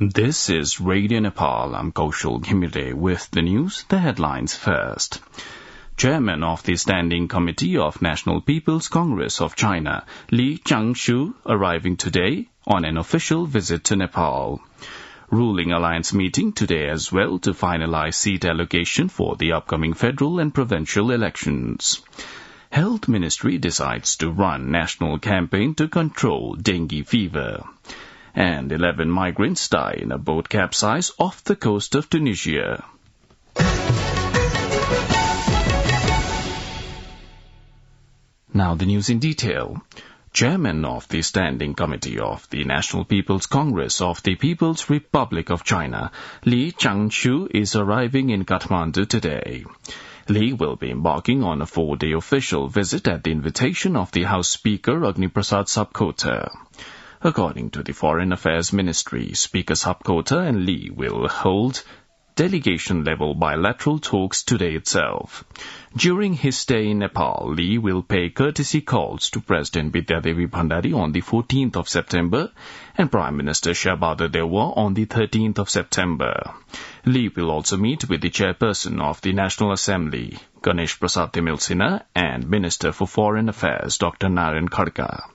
This is Radio Nepal. I'm Kaushal Ghimire with the news, the headlines first. Chairman of the Standing Committee of National People's Congress of China, Li Changshu, arriving today on an official visit to Nepal. Ruling Alliance meeting today as well to finalize seat allocation for the upcoming federal and provincial elections. Health Ministry decides to run national campaign to control dengue fever. And 11 migrants die in a boat capsize off the coast of Tunisia. Now the news in detail. Chairman of the Standing Committee of the National People's Congress of the People's Republic of China, Li Changshu, is arriving in Kathmandu today. Li will be embarking on a 4-day official visit at the invitation of the House Speaker Agniprasad Sabkota. According to the Foreign Affairs Ministry, Speaker Sabkota and Li will hold delegation-level bilateral talks today itself. During his stay in Nepal, Li will pay courtesy calls to President Vidyadevi Bhandari on the 14th of September and Prime Minister Shabada Dewa on the 13th of September. Li will also meet with the chairperson of the National Assembly, Ganesh Prasad Timilsina, and Minister for Foreign Affairs, Dr. Narayan Khadka.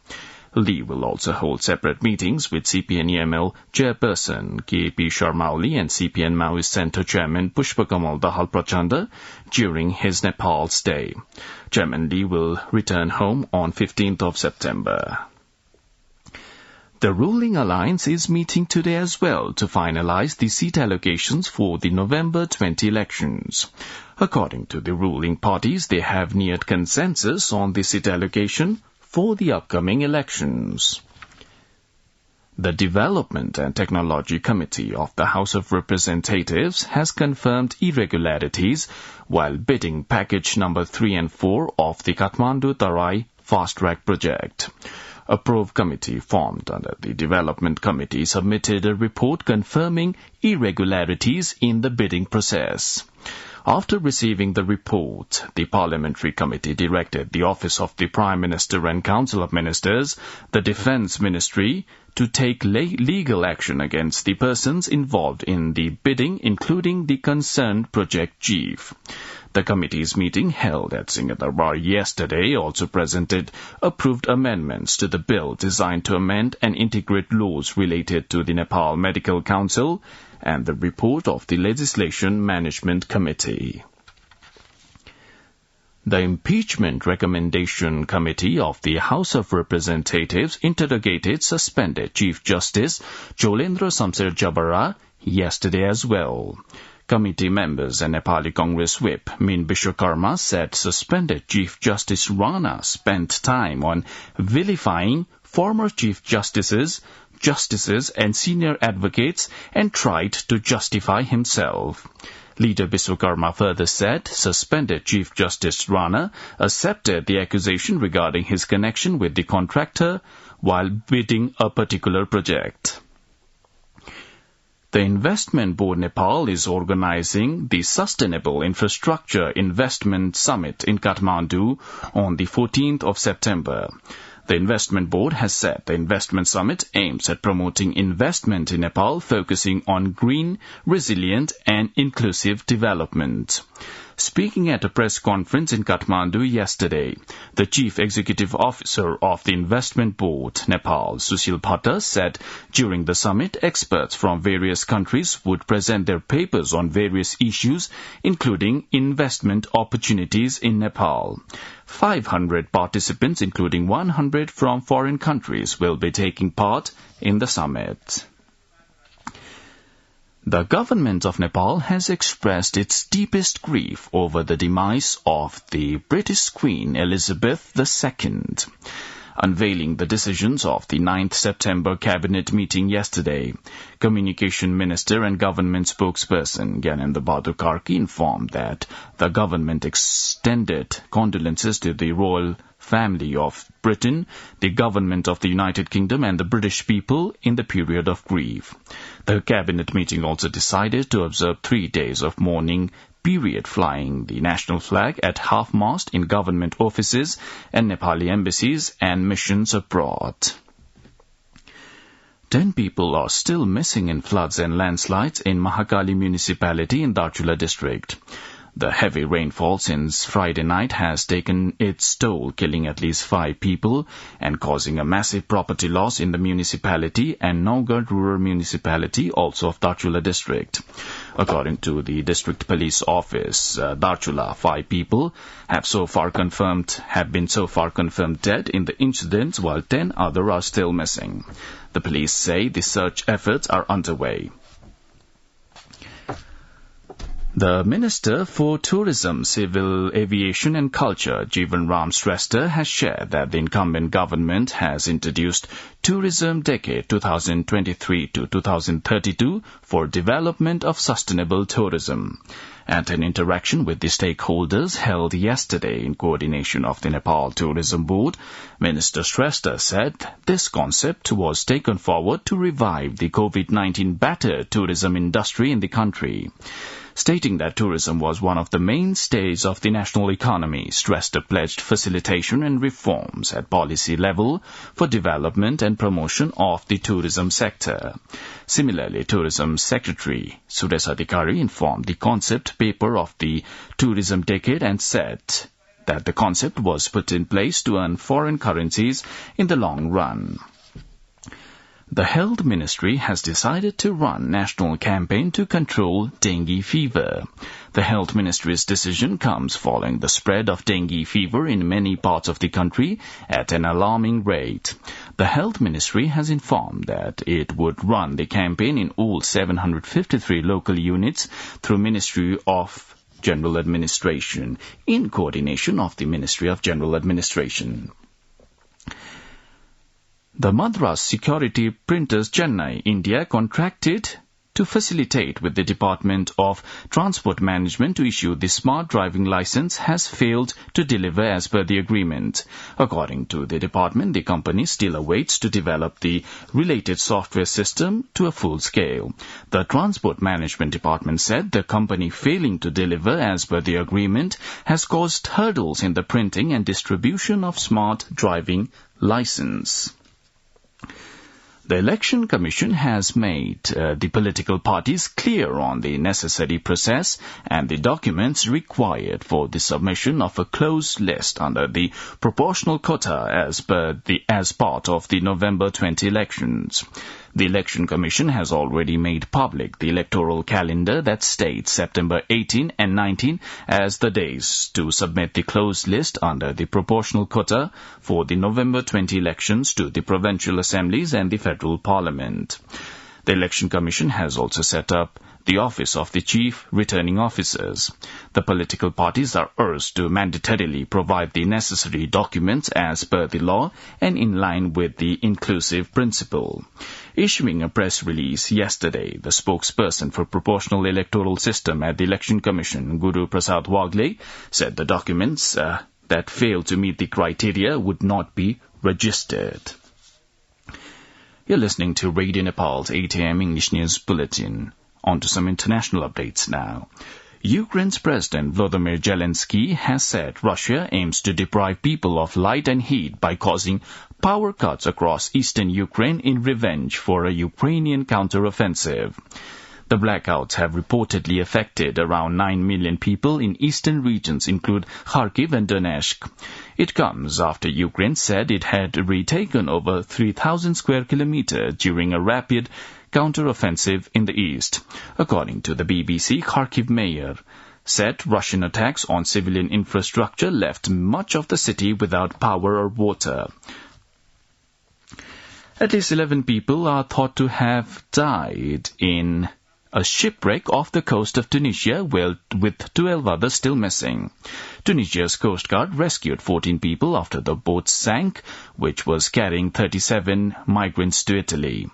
Li will also hold separate meetings with CPN-EML chairperson K.P. Sharma Oli and CPN Maoist Centre chairman Pushpakamal Dahal Prachanda during his Nepal stay. Chairman Li will return home on 15th of September. The ruling alliance is meeting today as well to finalize the seat allocations for the November 20 elections. According to the ruling parties, they have neared consensus on the seat allocation for the upcoming elections. The Development and Technology Committee of the House of Representatives has confirmed irregularities while bidding package number 3 and 4 of the Kathmandu-Tarai fast-track project. A probe committee formed under the Development Committee submitted a report confirming irregularities in the bidding process. After receiving the report, the Parliamentary Committee directed the Office of the Prime Minister and Council of Ministers, the Defence Ministry, to take legal action against the persons involved in the bidding, including the concerned project chief. The committee's meeting held at Singh Durbar yesterday also presented approved amendments to the bill designed to amend and integrate laws related to the Nepal Medical Council and the report of the Legislation Management Committee. The Impeachment Recommendation Committee of the House of Representatives interrogated suspended Chief Justice Cholendra Samser Jabara yesterday as well. Committee members and Nepali Congress whip Min Bishwakarma said suspended Chief Justice Rana spent time on vilifying former Chief Justices and senior advocates and tried to justify himself. Leader Bishwakarma further said suspended Chief Justice Rana accepted the accusation regarding his connection with the contractor while bidding a particular project. The Investment Board Nepal is organizing the Sustainable Infrastructure Investment Summit in Kathmandu on the 14th of September. The Investment Board has said the investment summit aims at promoting investment in Nepal, focusing on green, resilient and inclusive development. Speaking at a press conference in Kathmandu yesterday, the Chief Executive Officer of the Investment Board, Nepal, Sushil Bhatta, said during the summit, experts from various countries would present their papers on various issues, including investment opportunities in Nepal. 500 participants, including 100 from foreign countries, will be taking part in the summit. The government of Nepal has expressed its deepest grief over the demise of the British Queen Elizabeth II. Unveiling the decisions of the 9th September cabinet meeting yesterday, Communication Minister and government spokesperson Gyanendra Bahadur Karki informed that the government extended condolences to the royal family of Britain, the government of the United Kingdom and the British people in the period of grief. The cabinet meeting also decided to observe 3 days of mourning period, flying the national flag at half-mast in government offices and Nepali embassies and missions abroad. 10 people are still missing in floods and landslides in Mahakali municipality in Darchula district. The heavy rainfall since Friday night has taken its toll, killing at least 5 people and causing a massive property loss in the municipality and Naugad rural municipality, also of Darchula district. According to the district police office, Darchula, 5 people have been so far confirmed dead in the incidents, while 10 others are still missing. The police say the search efforts are underway. The Minister for Tourism, Civil Aviation and Culture, Jeevan Ram Shrestha, has shared that the incumbent government has introduced Tourism Decade 2023 to 2032 for development of sustainable tourism. At an interaction with the stakeholders held yesterday in coordination of the Nepal Tourism Board, Minister Shrestha said this concept was taken forward to revive the COVID-19 battered tourism industry in the country. Stating that tourism was one of the mainstays of the national economy, Shrestha pledged facilitation and reforms at policy level for development and promotion of the tourism sector. Similarly, Tourism Secretary Suresh Adhikari informed the concept paper of the Tourism Decade and said that the concept was put in place to earn foreign currencies in the long run. The Health Ministry has decided to run national campaign to control dengue fever. The Health Ministry's decision comes following the spread of dengue fever in many parts of the country at an alarming rate. The Health Ministry has informed that it would run the campaign in all 753 local units through Ministry of General Administration in coordination of the Ministry of General Administration. The Madras Security Printers Chennai, India contracted to facilitate with the Department of Transport Management to issue the smart driving license has failed to deliver as per the agreement. According to the department, the company still awaits to develop the related software system to a full scale. The Transport Management Department said the company failing to deliver as per the agreement has caused hurdles in the printing and distribution of smart driving license. The Election Commission has made the political parties clear on the necessary process and the documents required for the submission of a closed list under the proportional quota as part of the November 20 elections. The Election Commission has already made public the electoral calendar that states September 18 and 19 as the days to submit the closed list under the proportional quota for the November 20 elections to the provincial assemblies and the federal parliament. The Election Commission has also set up the Office of the Chief Returning Officers. The political parties are urged to mandatorily provide the necessary documents as per the law and in line with the inclusive principle. Issuing a press release yesterday, the spokesperson for Proportional Electoral System at the Election Commission, Guru Prasad Wagle, said the documents that fail to meet the criteria would not be registered. You're listening to Radio Nepal's 8 a.m. English News Bulletin. On to some international updates now. Ukraine's President Volodymyr Zelensky has said Russia aims to deprive people of light and heat by causing power cuts across eastern Ukraine in revenge for a Ukrainian counteroffensive. The blackouts have reportedly affected around 9 million people in eastern regions, including Kharkiv and Donetsk. It comes after Ukraine said it had retaken over 3,000 square kilometers during a rapid counteroffensive in the east. According to the BBC, Kharkiv mayor said Russian attacks on civilian infrastructure left much of the city without power or water. At least 11 people are thought to have died in a shipwreck off the coast of Tunisia, with 12 others still missing. Tunisia's Coast Guard rescued 14 people after the boat sank, which was carrying 37 migrants to Italy.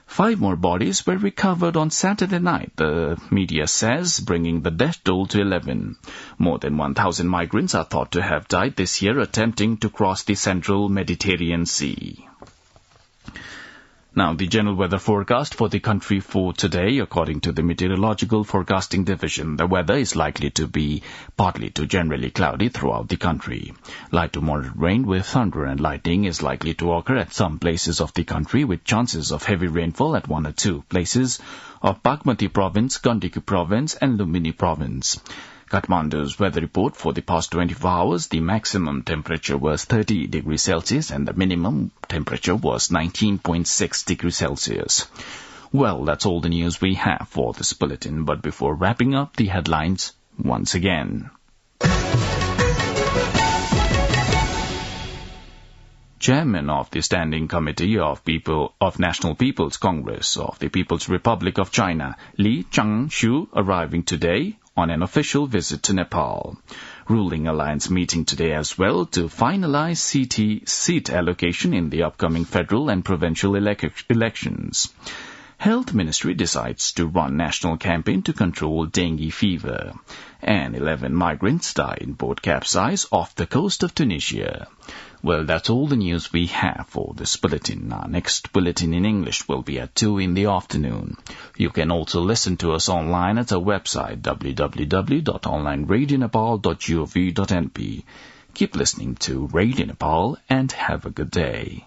5 more bodies were recovered on Saturday night, the media says, bringing the death toll to 11. More than 1,000 migrants are thought to have died this year attempting to cross the central Mediterranean Sea. Now, the general weather forecast for the country for today, according to the Meteorological Forecasting Division, the weather is likely to be partly to generally cloudy throughout the country. Light to moderate rain with thunder and lightning is likely to occur at some places of the country, with chances of heavy rainfall at 1 or 2 places of Bagmati Province, Gandaki Province, and Lumbini Province. Kathmandu's weather report for the past 24 hours, the maximum temperature was 30 degrees Celsius and the minimum temperature was 19.6 degrees Celsius. Well, that's all the news we have for this bulletin, but before wrapping up, the headlines once again. Chairman of the Standing Committee of National People's Congress of the People's Republic of China, Li Changshu, arriving today on an official visit to Nepal. Ruling Alliance meeting today as well to finalize seat allocation in the upcoming federal and provincial elections. Health Ministry decides to run national campaign to control dengue fever. And 11 migrants die in boat capsize off the coast of Tunisia. Well, that's all the news we have for this bulletin. Our next bulletin in English will be at 2 in the afternoon. You can also listen to us online at our website www.onlineradionepal.gov.np. Keep listening to Radio Nepal and have a good day.